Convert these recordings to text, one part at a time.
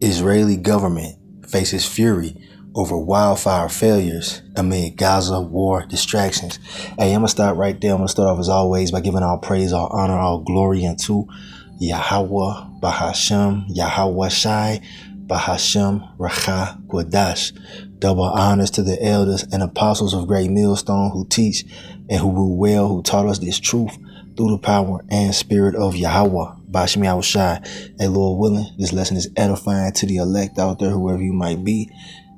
Israeli government faces fury over wildfire failures amid Gaza war distractions. Hey, I'm going to stop right there. I'm going to start off as always by giving all praise, all honor, all glory unto YAHAWAH, bahasham, YAHAWASHI, bahasham, Rakha, Kwadash. Double honors to the elders and apostles of Great Millstone who teach and who rule well, who taught us this truth through the power and spirit of Yahawah. Bahasham YAHAWASHI. Hey, Lord willing, this lesson is edifying to the elect out there, whoever you might be.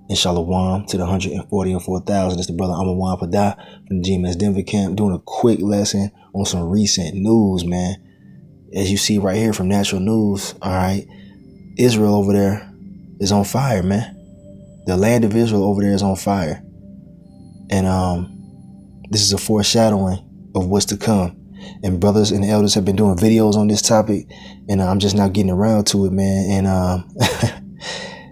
And shalom to the 140 and 4,000. It's the brother Amawan Padah from the GMS Denver camp, doing a quick lesson on some recent news, man. As you see right here from Natural News, all right, Israel over there is on fire, man. The land of Israel over there is on fire. And this is a foreshadowing of what's to come. And brothers and elders have been doing videos on this topic, and I'm just now getting around to it, man. And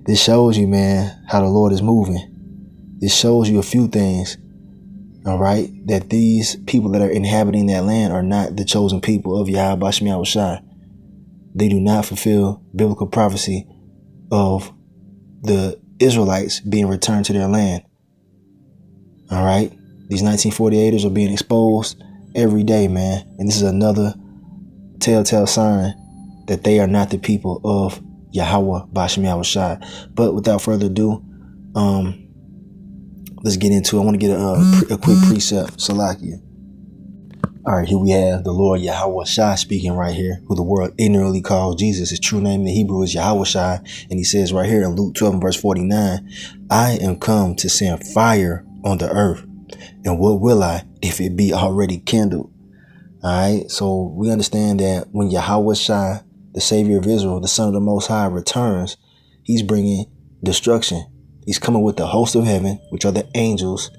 this shows you, man, how the Lord is moving. This shows you a few things, all right, that these people that are inhabiting that land are not the chosen people of Yahweh Bahasham YAHAWASHI. They do not fulfill biblical prophecy of the Israelites being returned to their land. All right. These 1948ers are being exposed every day, man. And this is another telltale sign that they are not the people of Yahweh Bahasham YAHAWASHI. But without further ado, let's get into it. I want to get a quick precept. Salakia. All right, here we have the Lord YAHAWASHI speaking right here, who the world ignorantly calls Jesus. His true name in the Hebrew is YAHAWASHI. And he says right here in Luke 12 and verse 49, I am come to send fire on the earth. And what will I if it be already kindled? All right, so we understand that when YAHAWASHI, the Savior of Israel, the Son of the Most High, returns, he's bringing destruction. He's coming with the host of heaven, which are the angels,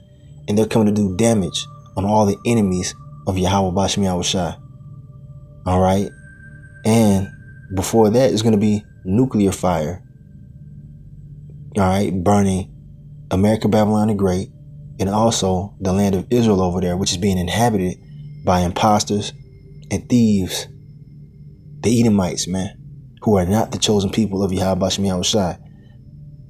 and they're coming to do damage on all the enemies of Yahweh Bahasham YAHAWASHI. All right. And before that is going to be nuclear fire. All right. Burning America, Babylon the Great, and also the land of Israel over there, which is being inhabited by imposters and thieves. The Edomites, man, who are not the chosen people of Yahweh Bahasham YAHAWASHI.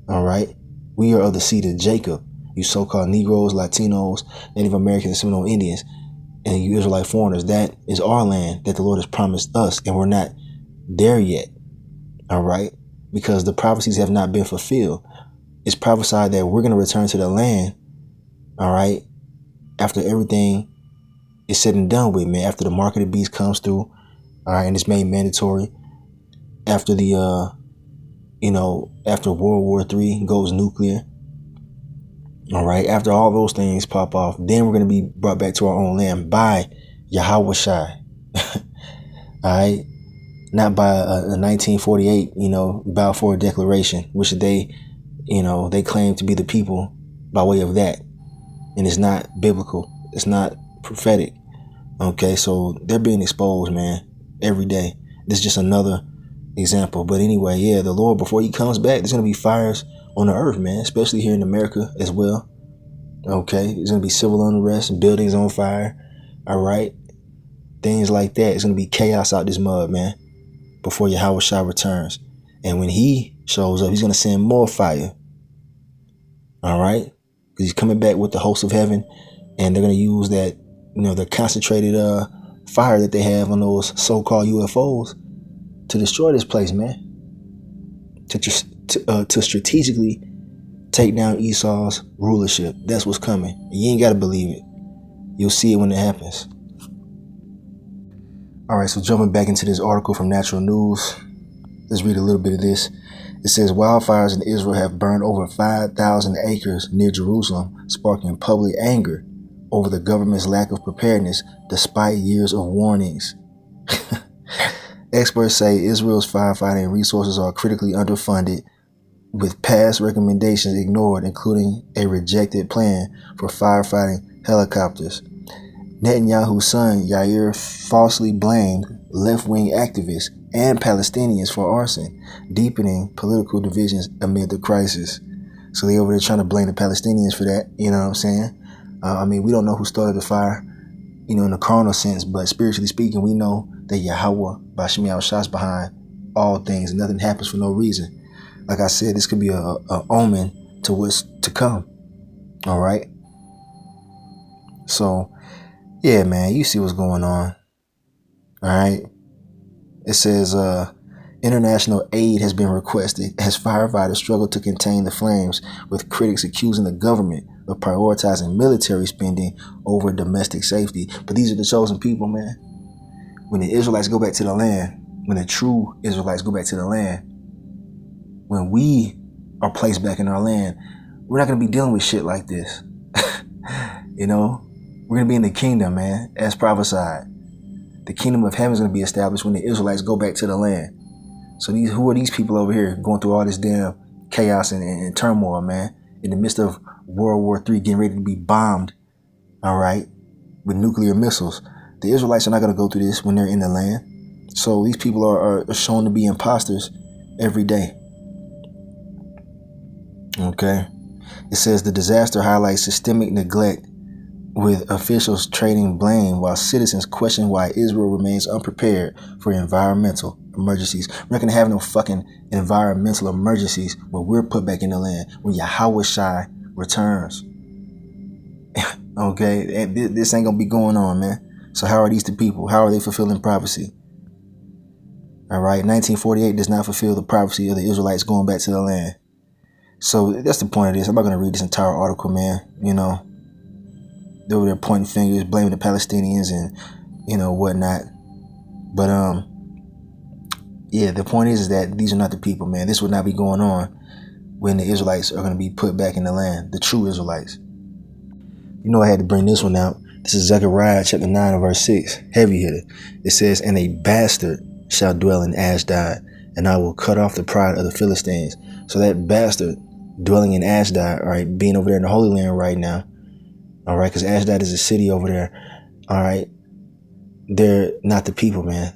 All right. We are of the seed of Jacob. You so-called Negroes, Latinos, Native Americans, and Seminole Indians, and you Israelite foreigners. That is our land that the Lord has promised us, and we're not there yet. All right. Because the prophecies have not been fulfilled. It's prophesied that we're going to return to the land. All right. After everything is said and done with, man, after the mark of the beast comes through. All right. And it's made mandatory after the, after World War III goes nuclear. All right. After all those things pop off, then we're going to be brought back to our own land by YAHAWASHI. All right. Not by a 1948, Balfour Declaration, which they claim to be the people by way of that. And it's not biblical. It's not prophetic. Okay. So they're being exposed, man, every day. This is just another example. But anyway, yeah, the Lord, before he comes back, there's going to be fires on the earth, man, especially here in America as well. Okay. There's going to be civil unrest, buildings on fire. All right. Things like that. It's going to be chaos out this mud, man, before YAHAWASHI returns. And when he shows up, he's going to send more fire. All right. Because he's coming back with the host of heaven, and they're going to use that, the concentrated fire that they have on those so-called UFOs to destroy this place, man. To strategically take down Esau's rulership. That's what's coming. You ain't got to believe it. You'll see it when it happens. All right, so jumping back into this article from Natural News, let's read a little bit of this. It says wildfires in Israel have burned over 5,000 acres near Jerusalem, sparking public anger over the government's lack of preparedness despite years of warnings. Experts say Israel's firefighting resources are critically underfunded, with past recommendations ignored, including a rejected plan for firefighting helicopters. Netanyahu's son Yair falsely blamed left-wing activists and Palestinians for arson, deepening political divisions amid the crisis. So they over there trying to blame the Palestinians for that. You know what I'm saying? We don't know who started the fire, in the carnal sense, but spiritually speaking, we know that Yahweh Bahasham YAHAWASHI is behind all things, and nothing happens for no reason. like I said, this could be a omen to what's to come. All right. So, yeah, man, you see what's going on. All right. It says, international aid has been requested as firefighters struggle to contain the flames, with critics accusing the government of prioritizing military spending over domestic safety. But these are the chosen people, man. When the Israelites go back to the land, when the true Israelites go back to the land, when we are placed back in our land, we're not going to be dealing with shit like this. You know, we're going to be in the kingdom, man, as prophesied. The kingdom of heaven is going to be established when the Israelites go back to the land. So who are these people over here going through all this damn chaos and turmoil, man, in the midst of World War III, getting ready to be bombed, all right, with nuclear missiles? The Israelites are not going to go through this when they're in the land. So these people are shown to be imposters every day. Okay. It says the disaster highlights systemic neglect, with officials trading blame while citizens question why Israel remains unprepared for environmental emergencies. We're not going to have no fucking environmental emergencies when we're put back in the land, when YAHAWASHI returns. Okay, and this ain't going to be going on, man. So how are these the people? How are they fulfilling prophecy? All right, 1948 does not fulfill the prophecy of the Israelites going back to the land. So that's the point of this. I'm not going to read this entire article, man. You know, they were there pointing fingers, blaming the Palestinians and, you know, whatnot. But, yeah, the point is that these are not the people, man. This would not be going on when the Israelites are going to be put back in the land, the true Israelites. You know, I had to bring this one out. This is Zechariah chapter 9 and verse 6. Heavy hitter. It says, and a bastard shall dwell in Ashdod, and I will cut off the pride of the Philistines. So that bastard dwelling in Ashdod, all right, being over there in the Holy Land right now, all right, because Ashdod is a city over there, all right, they're not the people, man.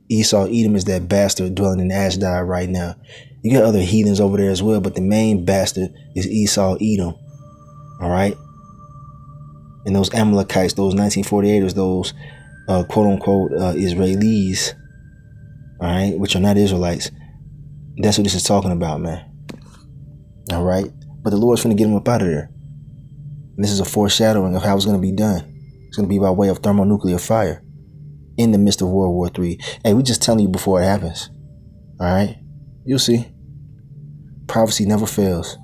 Esau, Edom is that bastard dwelling in Ashdod right now. You got other heathens over there as well, but the main bastard is Esau, Edom, all right? And those Amalekites, those 1948ers, those quote-unquote Israelis, all right, which are not Israelites, that's what this is talking about, man. All right? But the Lord's finna get them up out of there. And this is a foreshadowing of how it's going to be done. It's going to be by way of thermonuclear fire in the midst of World War III. Hey, we just telling you before it happens. All right? You'll see. Prophecy never fails.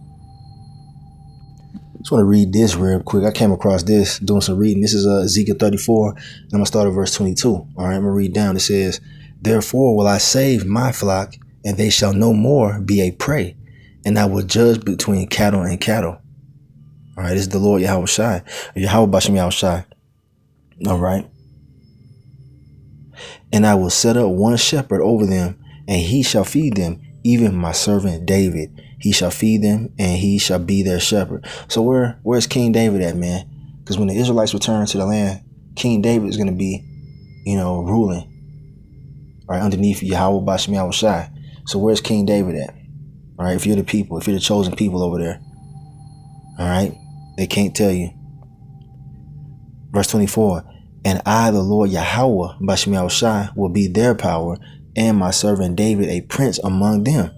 Just want to read this real quick. I came across this doing some reading. This is Ezekiel 34, and I'm going to start at verse 22. All right, I'm going to read down. It says, therefore will I save my flock, and they shall no more be a prey, and I will judge between cattle and cattle. All right, this is the Lord YAHAWASHI, bahasham YAHAWASHI. All right. And I will set up one shepherd over them, and he shall feed them, even my servant David. He shall feed them, and he shall be their shepherd. So where's King David at, man? Because when the Israelites return to the land, King David is going to be, you know, ruling, all right, underneath Yahweh bahasham YAHAWASHI. So where's King David at? All right, if you're the people, if you're the chosen people over there, all right, they can't tell you. Verse 24, and I, the Lord Yahweh bahasham YAHAWASHI, will be their power, and my servant David a prince among them.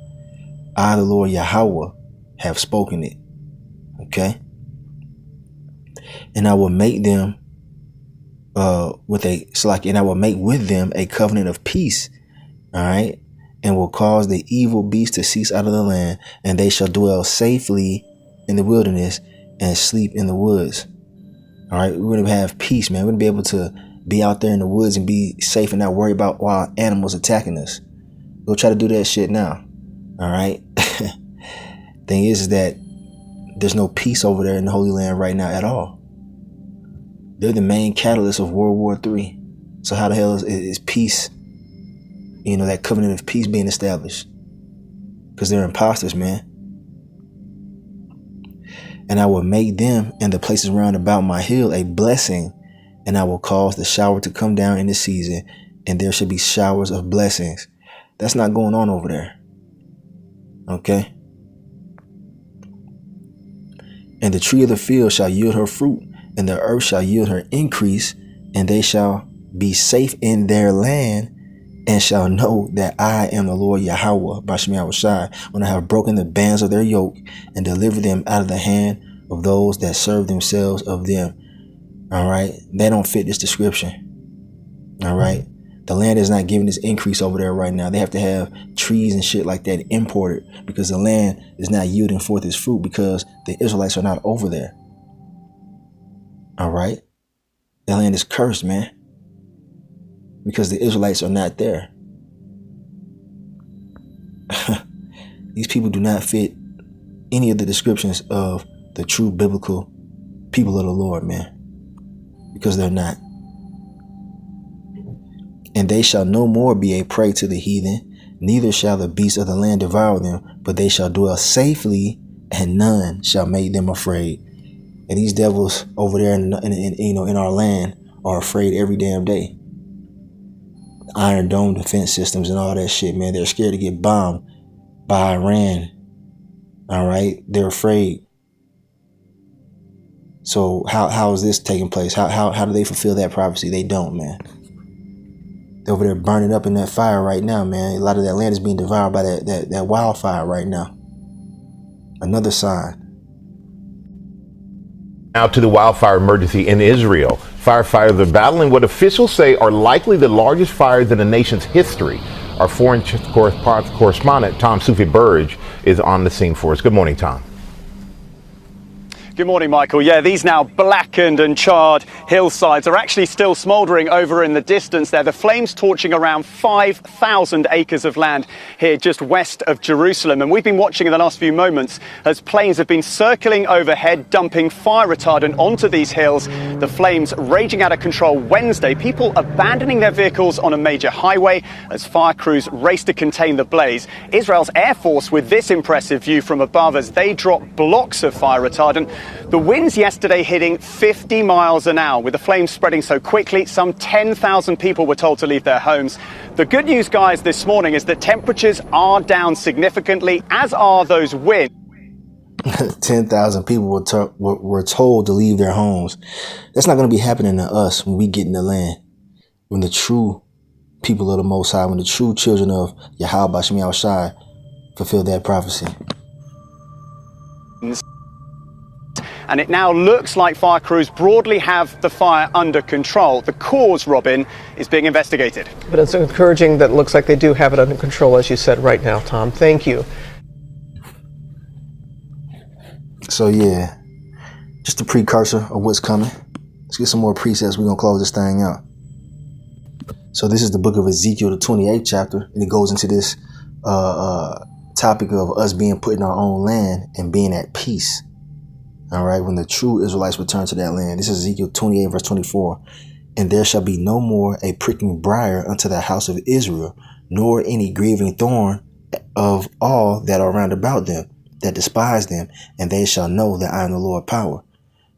I, the Lord Yahweh, have spoken it. Okay. And I will make them and I will make with them a covenant of peace. All right. And will cause the evil beast to cease out of the land, and they shall dwell safely in the wilderness and sleep in the woods. All right. We're going to have peace, man. We're going to be able to be out there in the woods and be safe and not worry about wild animals attacking us. Go try to do that shit now. All right. Thing is that there's no peace over there in the Holy Land right now at all. They're the main catalyst of World War III. So how the hell is peace, you know, that covenant of peace being established? Because they're imposters, man. And I will make them and the places round about my hill a blessing, and I will cause the shower to come down in the season, and there shall be showers of blessings. That's not going on over there. Okay. And the tree of the field shall yield her fruit, and the earth shall yield her increase, and they shall be safe in their land, and shall know that I am the Lord Yahawah, bahasham YAHAWASHI, when I have broken the bands of their yoke and delivered them out of the hand of those that serve themselves of them. All right. They don't fit this description. All right. The land is not giving this increase over there right now. They have to have trees and shit like that imported because the land is not yielding forth its fruit because the Israelites are not over there. All right. The land is cursed, man, because the Israelites are not there. These people do not fit any of the descriptions of the true biblical people of the Lord, man, because they're not. And they shall no more be a prey to the heathen, neither shall the beasts of the land devour them, but they shall dwell safely, and none shall make them afraid. And these devils over there in our land are afraid every damn day. Iron Dome defense systems and all that shit, man. They're scared to get bombed by Iran. All right, they're afraid. So how is this taking place? How do they fulfill that prophecy? They don't, man. They're over there burning up in that fire right now, man. A lot of that land is being devoured by that wildfire right now. Another sign. Now to the wildfire emergency in Israel. Firefighters are battling what officials say are likely the largest fires in the nation's history. Our foreign correspondent, Tom Sufi-Burge, is on the scene for us. Good morning, Tom. Good morning, Michael. Yeah, these now blackened and charred hillsides are actually still smouldering over in the distance there. The flames torching around 5,000 acres of land here just west of Jerusalem. And we've been watching in the last few moments as planes have been circling overhead, dumping fire retardant onto these hills. The flames raging out of control Wednesday. People abandoning their vehicles on a major highway as fire crews race to contain the blaze. Israel's Air Force with this impressive view from above as they drop blocks of fire retardant. The winds yesterday hitting 50 miles an hour. With the flames spreading so quickly, some 10,000 people were told to leave their homes. The good news, guys, this morning is that temperatures are down significantly, as are those winds. 10,000 people were told to leave their homes. That's not going to be happening to us when we get in the land. When the true people of the Most High, when the true children of Yahawah, bahasham YAHAWASHI fulfill that prophecy. And it now looks like fire crews broadly have the fire under control. The cause, Robin, is being investigated. But it's encouraging that it looks like they do have it under control, as you said right now, Tom. Thank you. So, yeah, just a precursor of what's coming. Let's get some more precepts. We're going to close this thing out. So this is the book of Ezekiel, the 28th chapter, and it goes into this topic of us being put in our own land and being at peace. All right, when the true Israelites return to that land. This is Ezekiel 28, verse 24. And there shall be no more a pricking briar unto the house of Israel, nor any grieving thorn of all that are round about them, that despise them, and they shall know that I am the Lord power.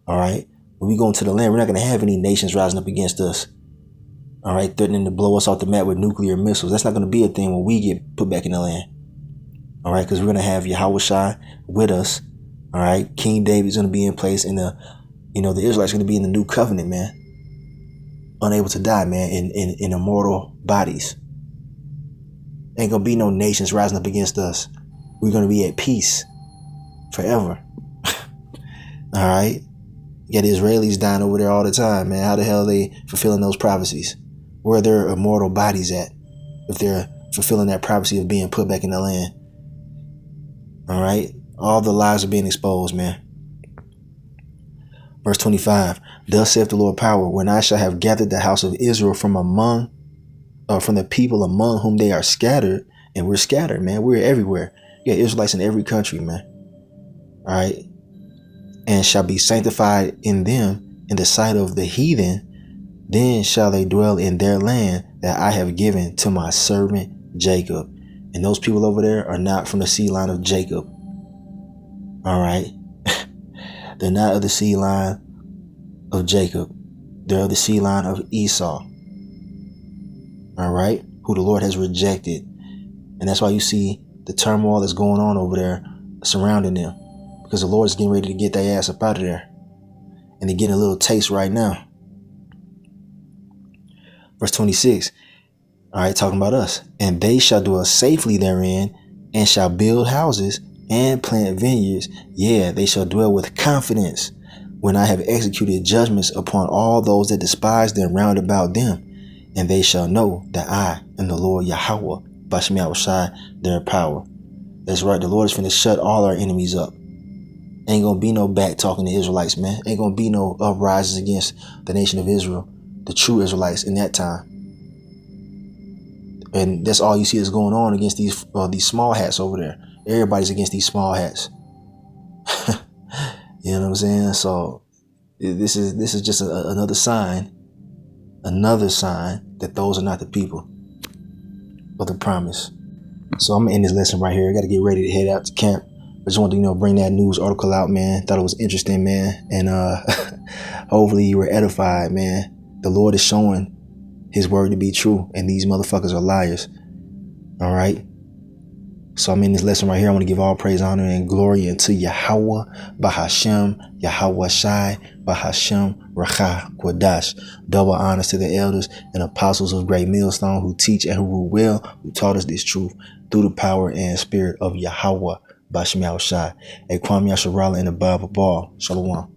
All right, when we go into the land, we're not going to have any nations rising up against us. All right, threatening to blow us off the map with nuclear missiles. That's not going to be a thing when we get put back in the land. All right, because we're going to have YAHAWASHI with us. All right, King David's going to be in place, and the Israelites are going to be in the new covenant, man. Unable to die, man, in immortal bodies. Ain't going to be no nations rising up against us. We're going to be at peace forever. All right. You got the Israelis dying over there all the time, man. How the hell are they fulfilling those prophecies? Where are their immortal bodies at if they're fulfilling that prophecy of being put back in the land? All right. All the lies are being exposed, man. Verse 25. Thus saith the Lord power, when I shall have gathered the house of Israel from the people among whom they are scattered, and we're scattered, man. We're everywhere. You got Israelites in every country, man. All right. And shall be sanctified in them in the sight of the heathen, then shall they dwell in their land that I have given to my servant Jacob. And those people over there are not from the seed line of Jacob. All right. They're not of the seed line of Jacob. They're of the seed line of Esau. All right. Who the Lord has rejected. And that's why you see the turmoil that's going on over there surrounding them. Because the Lord is getting ready to get their ass up out of there. And they're getting a little taste right now. Verse 26. All right, talking about us. And they shall dwell safely therein, and shall build houses and plant vineyards. Yeah, they shall dwell with confidence when I have executed judgments upon all those that despise them round about them. And they shall know that I am the Lord Yahawah, bahasham YAHAWASHI, their power. That's right, the Lord is finna shut all our enemies up. Ain't gonna be no back talking to Israelites, man. Ain't gonna be no uprisings against the nation of Israel, the true Israelites in that time. And that's all you see is going on against these small hats over there. Everybody's against these small hats. You know what I'm saying? So this is just another sign that those are not the people of the promise. So I'm gonna end this lesson right here. I gotta get ready to head out to camp. I just wanted to, bring that news article out, man. Thought it was interesting, man. And hopefully you were edified, man. The Lord is showing his word to be true, and these motherfuckers are liars. All right. So I'm in this lesson right here. I want to give all praise, honor, and glory unto Yahawah, bahasham YAHAWASHI, bahasham Quadash. Double honors to the elders and apostles of Great Millstone who teach and who rule well, who taught us this truth through the power and spirit of Yahawah, bahasham YAHAWASHI. A Kwame Yasharala in the Bible ball. Shalom.